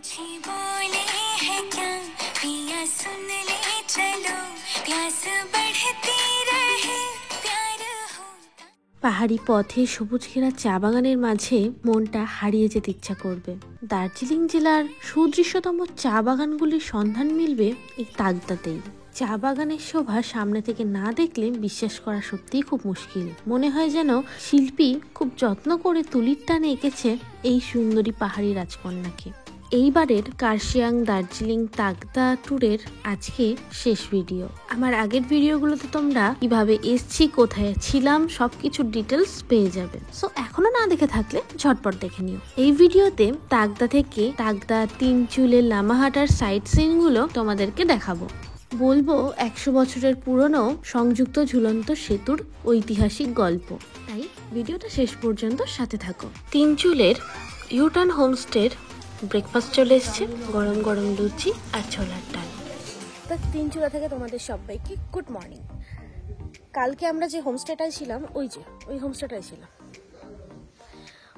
पंछी बोले हैं क्या पिया सुन ले चलो प्यास बढ़ती रहे प्यार होता। পাহাড়ি পথে সবুজ ঘেরা চা বাগানের মাঝে মনটা হারিয়ে যেতে ইচ্ছা করবে। দার্জিলিং জেলার সুদৃশ্যতম চা বাগানগুলির সন্ধান মিলবে এই তাগদাতেই। চা বাগানের শোভা সামনে থেকে না দেখলে বিশ্বাস করা সত্যিই খুব মুশকিল। মনে হয় যেন শিল্পী খুব যত্ন করে তুলির টানে এঁকেছে এই সুন্দরী পাহাড়ি রাজকন্যাকে। এইবারের কার্শিয়াং দার্জিলিং তাগদা ট্যুরের আজকে শেষ ভিডিও। আমার আগের ভিডিওগুলোতে তোমরা কিভাবে এসছি, কোথায় ছিলাম, সবকিছু ডিটেলস পেয়ে যাবে। সো এখনো না দেখে থাকলে ঝটপট দেখে নিও। এই ভিডিওতে তাগদা থেকে তাগদা তিনচুলের লামাহাটার সাইট সিন গুলো তোমাদেরকে দেখাবো। বলবো 100 বছরের পুরনো সংযুক্ত ঝুলন্ত সেতুর ঐতিহাসিক গল্প, তাই ভিডিওটা শেষ পর্যন্ত সাথে থাকো। তিনচুলের ইউটার্ন হোমস্টের ব্রেকফাস্ট চলে এসছে, গরম গরম লুচি আর ছোলার ডাল। তো তিনচুলা থেকে তোমাদের সবাইকে গুড মর্নিং। কালকে আমরা যে হোমস্টেটায় ছিলাম ওই হোমস্টেটায় ছিলাম,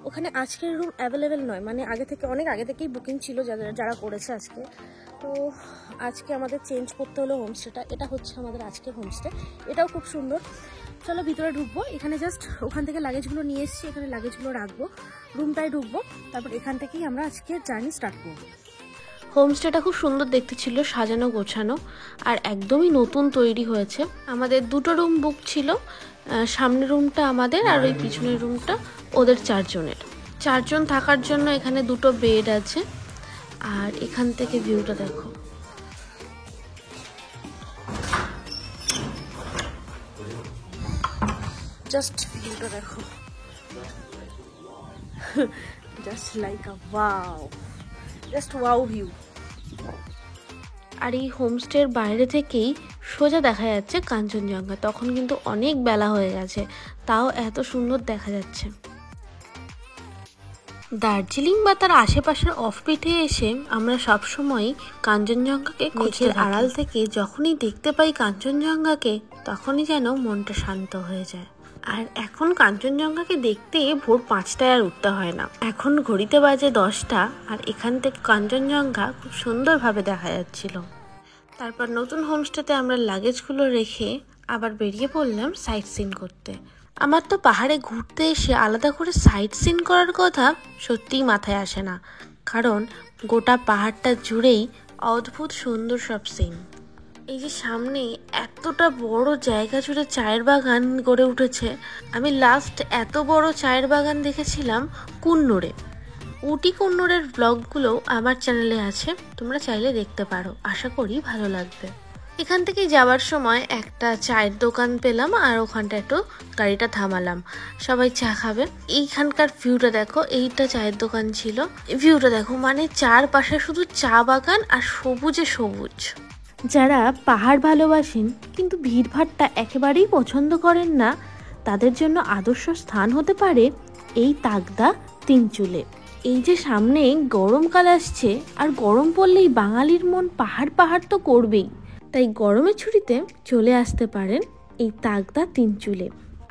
ওখানে আজকের রুম অ্যাভেলেবেল নয়, মানে অনেক আগে থেকেই বুকিং ছিল যারা করেছে আজকে। তো আজকে আমাদের চেঞ্জ করতে হলো হোমস্টেটা। এটা হচ্ছে আমাদের আজকের হোমস্টে, এটাও খুব সুন্দর। চলো ভিতরে ঢুকবো। এখানে জাস্ট ওখান থেকে লাগেজগুলো নিয়ে এসেছি, এখানে লাগেজগুলো রাখবো, রুমটায় ঢুকবো, তারপর এখান থেকেই আমরা আজকে জার্নি স্টার্ট করবো। হোমস্টেটা খুব সুন্দর দেখতে ছিল, সাজানো গোছানো আর একদমই নতুন তৈরি হয়েছে। আমাদের দুটো রুম বুক ছিল, সামনের রুমটা আমাদের আর ওই পিছনের রুমটা ওদের 4 জনের। 4 জন থাকার জন্য এখানে দুটো বেড আছে। আর এখান থেকে ভিউটা দেখো, জাস্ট ভিউটা দেখো, just like a wow, just wow view. আর এই হোমস্টের বাইরে থেকেই সোজা দেখা যাচ্ছে কাঞ্চনজঙ্ঘা। তখন কিন্তু অনেক বেলা হয়ে গেছে, তাও এত সুন্দর দেখা যাচ্ছে। দার্জিলিং বা তার আশেপাশের অফবিটে এসে আমরা সবসময় কাঞ্চনজঙ্ঘাকে খুঁজতে আড়াল থেকে যখনই দেখতে পাই কাঞ্চনজঙ্ঘাকে, তখনই যেন মনটা শান্ত হয়ে যায়। আর এখন কাঞ্চনজঙ্ঘাকে দেখতে ভোর 5টায় আর উঠতে হয় না, এখন ঘড়িতে বাজে 10টা, আর এখান থেকে কাঞ্চনজঙ্ঘা খুব সুন্দরভাবে দেখা যাচ্ছিল। তারপর নতুন হোমস্টেতে আমরা লাগেজগুলো রেখে আবার বেরিয়ে পড়লাম সাইট সিন করতে। আমার তো পাহাড়ে ঘুরতে এসে আলাদা করে সাইট সিন করার কথা সত্যিই মাথায় আসে না, কারণ গোটা পাহাড়টা জুড়েই অদ্ভুত সুন্দর সব সিন। এই যে সামনে এতটা বড় জায়গা জুড়ে চায়ের বাগান গড়ে উঠেছে। আমি লাস্ট এত বড় চায়ের বাগান দেখেছিলাম কুন্নুরে। উটি কুন্নুরের ব্লগগুলো আমার চ্যানেলে আছে, তোমরা চাইলে দেখতে পারো, আশা করি ভালো লাগবে। এখান থেকে যাওয়ার সময় একটা চায়ের দোকান পেলাম আর ওখানটা একটু গাড়িটা থামালাম, সবাই চা খাবে। এইখানকার ভিউটা দেখো, এইটা চায়ের দোকান ছিল, ভিউটা দেখো, মানে চারপাশে শুধু চা বাগান আর সবুজে সবুজ। যারা পাহাড় ভালোবাসেন কিন্তু ভিড়ভাট্টা একেবারেই পছন্দ করেন না, তাদের জন্য আদর্শ স্থান হতে পারে এই তাগদা তিনচুলে। এই যে সামনে গরমকাল আসছে, আর গরম পড়লেই বাঙালির মন পাহাড় পাহাড় তো করবেই, তাই গরমের ছুটিতে চলে আসতে পারেন এই তাগদা তিনচুলে।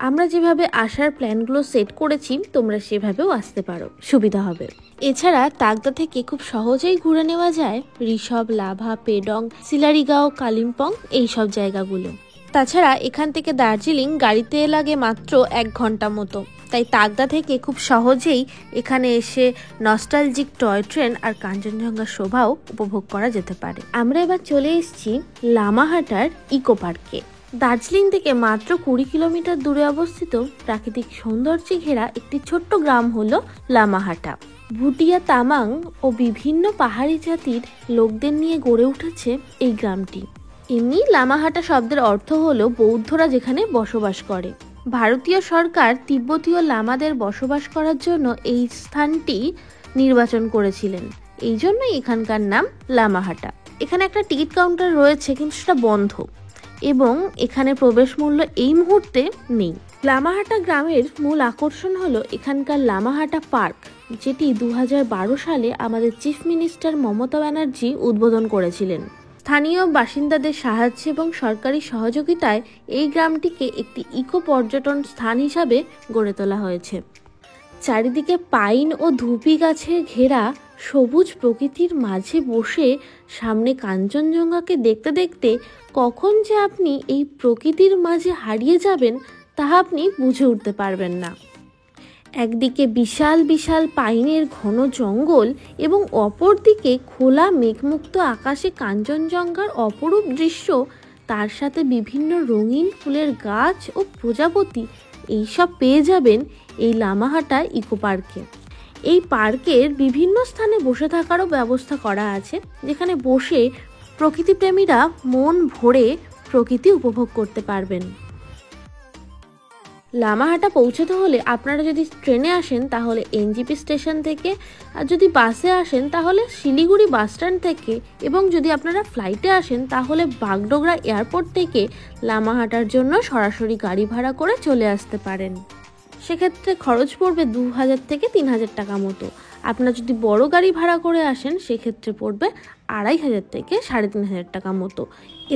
আমরা যেভাবে আসার প্ল্যানগুলো সেট করেছি, তোমরা সেভাবেও আসতে পারো, সুবিধা হবে। এছাড়া তাগদা থেকে খুব সহজেই ঘুরে নেওয়া যায় ঋষভ, লাভা, পেডং, সিলারিগাঁও, কালিম্পং এইসব জায়গাগুলো। তাছাড়া এখান থেকে দার্জিলিং গাড়িতে লাগে মাত্র 1 ঘন্টা মতো, তাই তাগদা থেকে খুব সহজেই এখানে এসে নস্টালজিক টয় ট্রেন আর কাঞ্চনজঙ্ঘার শোভাও উপভোগ করা যেতে পারে। আমরা এবার চলে এসেছি লামাহাটার ইকো পার্কে। দার্জিলিং থেকে মাত্র 20 কিলোমিটার দূরে অবস্থিত প্রাকৃতিক সৌন্দর্যে ঘেরা একটি ছোট্ট গ্রাম হলো লামাহাটা। ভুটিয়া, তামাং ও বিভিন্ন পাহাড়ি জাতির লোকদের নিয়ে গড়ে উঠেছে এই গ্রামটি। এমনি লামাহাটা শব্দের অর্থ হলো বৌদ্ধরা যেখানে বসবাস করে। ভারতীয় সরকার তিব্বতীয় লামাদের বসবাস করার জন্য এই স্থানটি নির্বাচন করেছিলেন, এই জন্যই এখানকার নাম লামাহাটা। এখানে একটা টিকিট কাউন্টার রয়েছে, কিন্তু সেটা বন্ধ, এবং এখানে প্রবেশ মূল্য এই মুহূর্তে নেই। লামাহাটা গ্রামের মূল আকর্ষণ হলো এখানকার লামাহাটা পার্ক, যেটি 2012 সালে আমাদের চিফ মিনিস্টার মমতা ব্যানার্জি উদ্বোধন করেছিলেন। স্থানীয় বাসিন্দাদের সাহায্যে এবং সরকারি সহযোগিতায় এই গ্রামটিকে একটি ইকো পর্যটন স্থান হিসাবে গড়ে তোলা হয়েছে। চারিদিকে পাইন ও ধুপি গাছে ঘেরা সবুজ প্রকৃতির মাঝে বসে সামনে কাঞ্চনজঙ্ঘাকে দেখতে দেখতে কখন যে আপনি এই প্রকৃতির মাঝে হারিয়ে যাবেন তা আপনি বুঝে উঠতে পারবেন না। একদিকে বিশাল বিশাল পাইনের ঘন জঙ্গল এবং অপরদিকে খোলা মেঘমুক্ত আকাশে কাঞ্চনজঙ্ঘার অপরূপ দৃশ্য, তার সাথে বিভিন্ন রঙিন ফুলের গাছ ও প্রজাপতি, এইসব পেয়ে যাবেন এই লামাহাটা ইকো পার্কে। এই পার্কের বিভিন্ন স্থানে বসে থাকারও ব্যবস্থা করা আছে, যেখানে বসে প্রকৃতিপ্রেমীরা মন ভরে প্রকৃতি উপভোগ করতে পারবেন। লামাহাটা পৌঁছতে হলে আপনারা যদি ট্রেনে আসেন তাহলে এনজিপি স্টেশন থেকে, আর যদি বাসে আসেন তাহলে শিলিগুড়ি বাস স্ট্যান্ড থেকে, এবং যদি আপনারা ফ্লাইটে আসেন তাহলে বাগডোগরা এয়ারপোর্ট থেকে লামাহাটার জন্য সরাসরি গাড়ি ভাড়া করে চলে আসতে পারেন। সেক্ষেত্রে খরচ পড়বে 2000 থেকে 3000 টাকা মতো। আপনারা যদি বড় গাড়ি ভাড়া করে আসেন সেক্ষেত্রে পড়বে 2500 থেকে 3500 টাকা মতো।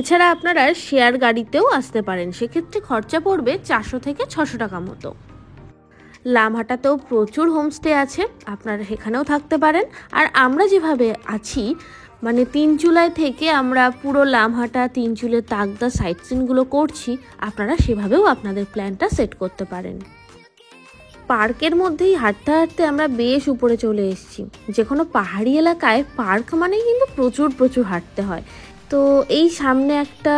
এছাড়া আপনারা শেয়ার গাড়িতেও আসতে পারেন, সেক্ষেত্রে খরচা পড়বে 400 থেকে 600 টাকা মতো। লামহাটাতেও প্রচুর হোমস্টে আছে, আপনারা সেখানেও থাকতে পারেন। আর আমরা যেভাবে আছি, মানে তিনচুলায় থেকে আমরা পুরো লামহাটা, তিনচুলের তাকদা সাইট সিনগুলো করছি, আপনারা সেভাবেও আপনাদের প্ল্যানটা সেট করতে পারেন। পার্কের মধ্যেই হাঁটতে হাঁটতে আমরা বেশ উপরে চলে এসেছি। যে কোনো পাহাড়ি এলাকায় পার্ক মানেই কিন্তু প্রচুর প্রচুর হাঁটতে হয়। তো এই সামনে একটা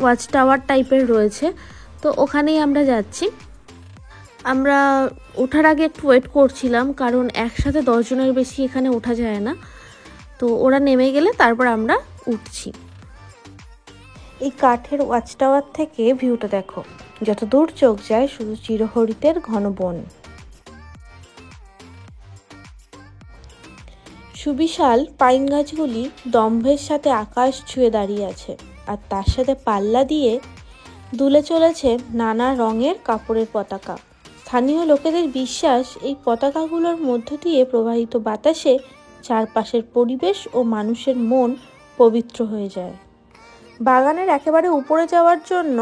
ওয়াচ টাওয়ার টাইপের রয়েছে, তো ওখানেই আমরা যাচ্ছি। আমরা ওঠার আগে একটু ওয়েট করছিলাম, কারণ একসাথে 10 জনের বেশি এখানে ওঠা যায় না। তো ওরা নেমে গেলে তারপর আমরা উঠছি। এই কাঠের ওয়াচ টাওয়ার থেকে ভিউটা দেখো, যত দূর চোখ যায় শুধু চিরহরিতের ঘন বন। সুবিশাল পাইন গাছগুলি দম্ভের সাথে আকাশ ছুঁয়ে দাঁড়িয়ে আছে, আর তার সাথে পাল্লা দিয়ে দুলে চলেছে নানা রঙের কাপড়ের পতাকা। স্থানীয় লোকেদের বিশ্বাস, এই পতাকাগুলোর মধ্য দিয়ে প্রবাহিত বাতাসে চারপাশের পরিবেশ ও মানুষের মন পবিত্র হয়ে যায়। বাগানের একেবারে উপরে যাওয়ার জন্য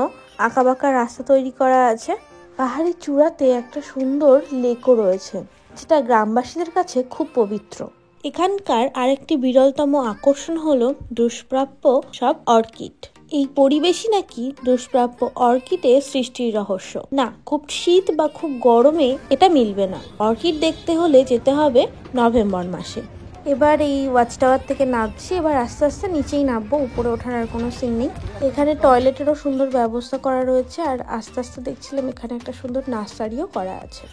আঁকাবাঁকা রাস্তা তৈরি করা আছে। পাহাড়ি চূড়াতে একটা সুন্দর লেকও রয়েছে, যেটা গ্রামবাসীদের কাছে খুব পবিত্র। এখানকার আরেকটি বিরলতম আকর্ষণ হলো দুষ্প্রাপ্য সব অর্কিড। এই পরিবেশই নাকি দুষ্প্রাপ্য অর্কিডের সৃষ্টির রহস্য। না, খুব শীত বা খুব গরমে এটা মিলবে না। অর্কিড দেখতে হলে যেতে হবে নভেম্বর মাসে। এবার এই ওয়াচ টাওয়ার থেকে নামছি, এবার আস্তে আস্তে নিচেই নামবো, উপরে ওঠার আর কোনো সিন নেই। এখানে টয়লেটেরও সুন্দর ব্যবস্থা করা রয়েছে, আর আস্তে আস্তে দেখছিলাম এখানে একটা সুন্দর নার্সারিও করা আছে।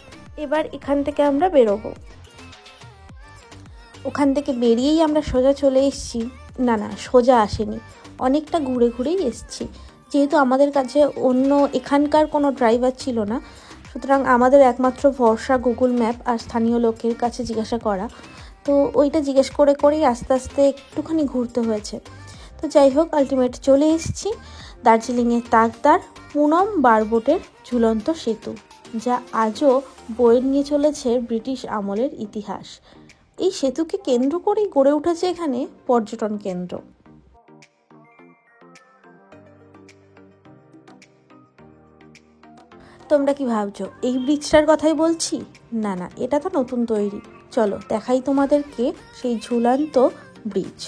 এবার এখান থেকে আমরা বেরোবো। ওখান থেকে বেরিয়েই আমরা সোজা চলে এসেছি, না সোজা আসেনি, অনেকটা ঘুরে ঘুরেই এসেছি। যেহেতু আমাদের কাছে অন্য এখানকার কোনো ড্রাইভার ছিল না, সুতরাং আমাদের একমাত্র ভরসা গুগল ম্যাপ আর স্থানীয় লোকের কাছে জিজ্ঞাসা করা। তো ওইটা জিজ্ঞেস করে করেই আস্তে আস্তে একটুখানি ঘুরতে হয়েছে। তো যাই হোক, আলটিমেট চলে এসেছি দার্জিলিংয়ের তাকদার পুনম বারবোটের ঝুলন্ত সেতু, যা আজও বয়ে নিয়ে চলেছে ব্রিটিশ আমলের ইতিহাস। এই সেতুকে কেন্দ্র করেই গড়ে উঠেছে এখানে পর্যটন কেন্দ্র। তোমরা কি ভাবছো এই ব্রিজটার কথাই বলছি? না, এটা তো নতুন তৈরি। চলো দেখাই তোমাদেরকে সেই ঝুলন্ত ব্রিজ।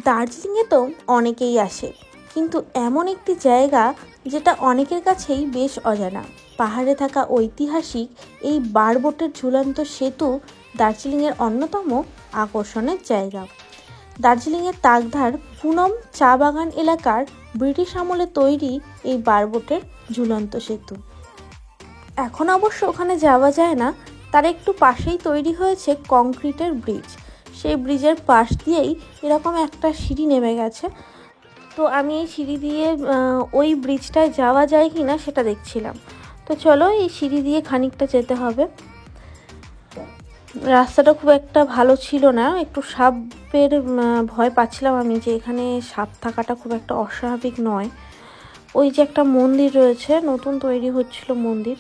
দার্জিলিংয়ে তো অনেকেই আসে, কিন্তু এমন একটি জায়গা যেটা অনেকের কাছেই বেশ অজানা। পাহাড়ে থাকা ঐতিহাসিক এই বারবোটের ঝুলন্ত সেতু দার্জিলিংয়ের অন্যতম আকর্ষণের জায়গা। দার্জিলিংয়ের তাকদার পুনম চা বাগান এলাকার ব্রিটিশ আমলে তৈরি এই বারবোটের ঝুলন্ত সেতু। এখন অবশ্য ওখানে যাওয়া যায় না, তার একটু পাশেই তৈরি হয়েছে কংক্রিটের ব্রিজ। সেই ব্রিজের পাশ দিয়েই এরকম একটা সিঁড়ি নেমে গেছে। তো আমি এই সিঁড়ি দিয়ে ওই ব্রিজটায় যাওয়া যায় কি না সেটা দেখছিলাম। তো চলো, এই সিঁড়ি দিয়ে খানিকটা যেতে হবে। রাস্তাটা খুব একটা ভালো ছিল না, একটু সাপের ভয় পাচ্ছিলাম আমি, যে এখানে সাপ থাকাটা খুব একটা অস্বাভাবিক নয়। ওই যে একটা মন্দির রয়েছে, নতুন তৈরি হচ্ছিল মন্দির,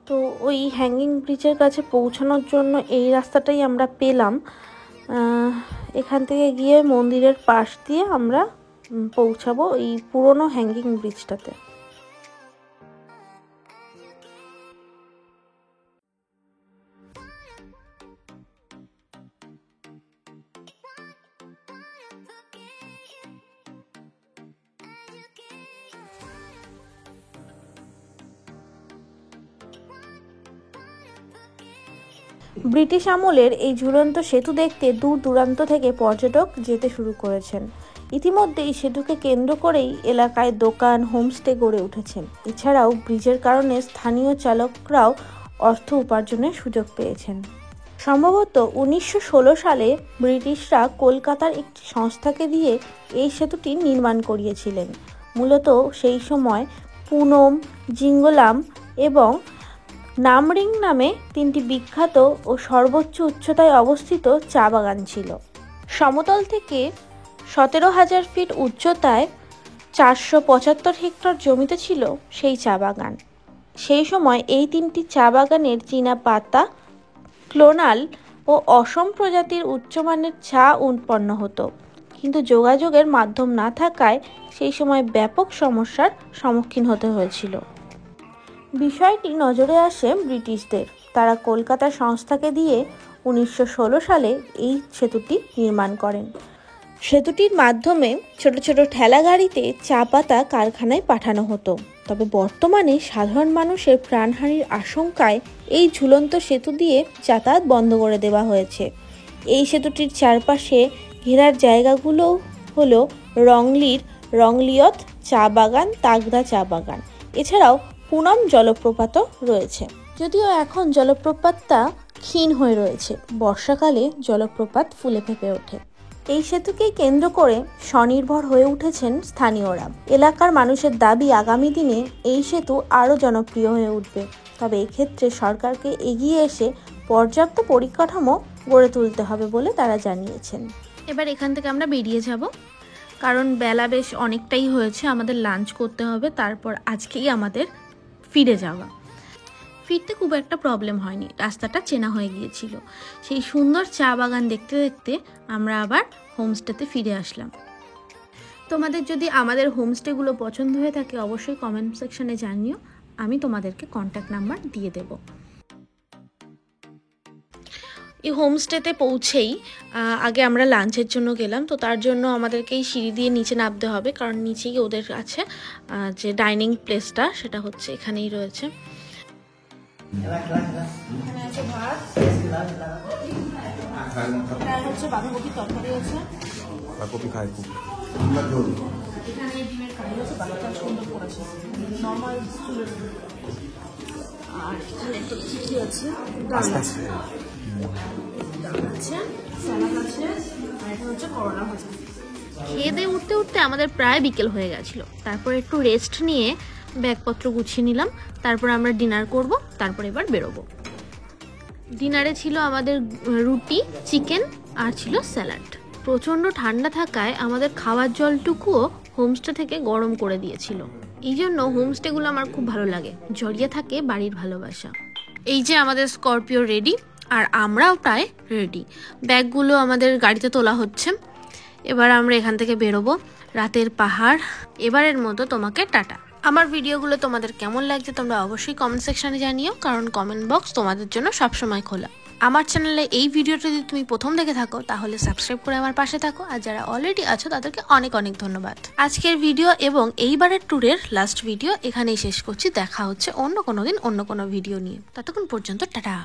তো ওই হ্যাঙ্গিং ব্রিজের কাছে পৌঁছানোর জন্য এই রাস্তাটাই আমরা পেলাম। এখান থেকে গিয়ে মন্দিরের পাশ দিয়ে আমরা পৌঁছাবো এই পুরনো হ্যাঙ্গিং ব্রিজটাতে। ব্রিটিশ আমলের এই ঝুলন্ত সেতু দেখতে দূর দূরান্ত থেকে পর্যটক যেতে শুরু করেছেন। ইতিমধ্যে এই সেতুকে কেন্দ্র করেই এলাকায় দোকান, হোমস্টে গড়ে উঠেছেন। এছাড়াও ব্রিজের কারণে স্থানীয় চালকরাও অর্থ উপার্জনের সুযোগ পেয়েছেন। সম্ভবত 1916 সালে ব্রিটিশরা কলকাতার একটি সংস্থাকে দিয়ে এই সেতুটি নির্মাণ করিয়েছিলেন। মূলত সেই সময় পুনম, জিঙ্গলাম এবং নামরিং নামে 3টি বিখ্যাত ও সর্বোচ্চ উচ্চতায় অবস্থিত চা বাগান ছিল। সমতল থেকে 17,000 ফিট উচ্চতায় 475 হেক্টর জমিতে ছিল সেই চা বাগান। সেই সময় এই 3টি চা বাগানের চীনা পাতা, ক্লোনাল ও অসম প্রজাতির উচ্চমানের চা উৎপন্ন হতো, কিন্তু যোগাযোগের মাধ্যম না থাকায় সেই সময় ব্যাপক সমস্যার সম্মুখীন হতে হয়েছিল। বিষয়টি নজরে আসে ব্রিটিশদের। তারা কলকাতা সংস্থাকে দিয়ে 1916 সালে এই সেতুটি নির্মাণ করেন। সেতুটির মাধ্যমে ছোট ছোট ঠেলা গাড়িতে চা পাতা কারখানায় পাঠানো হতো। তবে বর্তমানে সাধারণ মানুষের প্রাণহানির আশঙ্কায় এই ঝুলন্ত সেতু দিয়ে যাতায়াত বন্ধ করে দেওয়া হয়েছে। এই সেতুটির চারপাশে ঘেরার জায়গাগুলো হলো রংলিয়ত চা বাগান, তাগদা চা বাগান। এছাড়াও পুনম জলপ্রপাতও রয়েছে, যদিও এখন জলপ্রপাতটা ক্ষীণ হয়ে রয়েছে। বর্ষাকালে জলপ্রপাত ফুলে ফেঁপে ওঠে। এই সেতুকেই কেন্দ্র করে স্বনির্ভর হয়ে উঠেছেন স্থানীয়রা। এলাকার মানুষের দাবি আগামী দিনে এই সেতু আরও জনপ্রিয় হয়ে উঠবে। তবে এক্ষেত্রে সরকারকে এগিয়ে এসে পর্যাপ্ত পরিকাঠামো গড়ে তুলতে হবে বলে তারা জানিয়েছেন। এবার এখান থেকে আমরা বেরিয়ে যাব, কারণ বেলা বেশ অনেকটাই হয়েছে। আমাদের লাঞ্চ করতে হবে, তারপর আজকেই আমাদের ফিরে যাওয়া। ফিরতে খুব একটা প্রবলেম হয়নি, রাস্তাটা চেনা হয়ে গিয়েছিল। সেই সুন্দর চা বাগান দেখতে দেখতে আমরা আবার হোমস্টেতে ফিরে আসলাম। তোমাদের যদি আমাদের হোমস্টেগুলো পছন্দ হয়ে থাকে অবশ্যই কমেন্ট সেকশনে জানিও, আমি তোমাদেরকে কন্ট্যাক্ট নাম্বার দিয়ে দেব। এই হোমস্টেতে পৌঁছেই আগে আমরা লাঞ্চের জন্য গেলাম। তো তার জন্য আমাদেরকে এই সিঁড়ি দিয়ে নিচে নামতে হবে, কারণ নিচেই ওদের আছে যে ডাইনিং প্লেসটা, সেটা হচ্ছে এখানেই রয়েছে। বাঁধাকপি তরকারি আছে, এখানে ডিমের কারি আছে, বাচ্চা সুন্দর করেছে নর্মাল চুলের, আর এখানে একটা চিঠি আছে, ডাল আছে, স্যালাড আছে, আর এটা হচ্ছে করলা ভাজা। খেয়ে দিয়ে উঠতে উঠতে আমাদের প্রায় বিকেল হয়ে গেছিল। তারপর একটু রেস্ট নিয়ে ব্যাগপত্র গুছিয়ে নিলাম। তারপর আমরা ডিনার করব, তারপর এবার বেরোবো। ডিনারে ছিল আমাদের রুটি, চিকেন আর ছিল স্যালাড। প্রচণ্ড ঠান্ডা থাকায় আমাদের খাওয়ার জলটুকুও হোমস্টে থেকে গরম করে দিয়েছিল। এই জন্য হোমস্টেগুলো আমার খুব ভালো লাগে, জড়িয়ে থাকে বাড়ির ভালোবাসা। এই যে আমাদের স্করপিও রেডি, আর আমরাও প্রায় রেডি। ব্যাগগুলো আমাদের গাড়িতে তোলা হচ্ছে। এবার আমরা এখান থেকে বেরোবো। রাতের পাহাড়। এবারের মতো তোমাকে টাটা। আমার ভিডিওগুলো তোমাদের কেমন লাগছে তোমরা অবশ্যই কমেন্ট সেকশনে জানিও, কারণ কমেন্ট বক্স তোমাদের জন্য সবসময় খোলা। আমার চ্যানেলে এই ভিডিওটা যদি তুমি প্রথম দেখে থাকো তাহলে সাবস্ক্রাইব করে আমার পাশে থাকো, আর যারা অলরেডি আছো তাদেরকে অনেক অনেক ধন্যবাদ। আজকের ভিডিও এবং এইবারের ট্যুরের লাস্ট ভিডিও এখানেই শেষ করছি। দেখা হচ্ছে অন্য কোনো দিন অন্য কোনো ভিডিও নিয়ে। ততক্ষণ পর্যন্ত টাটা।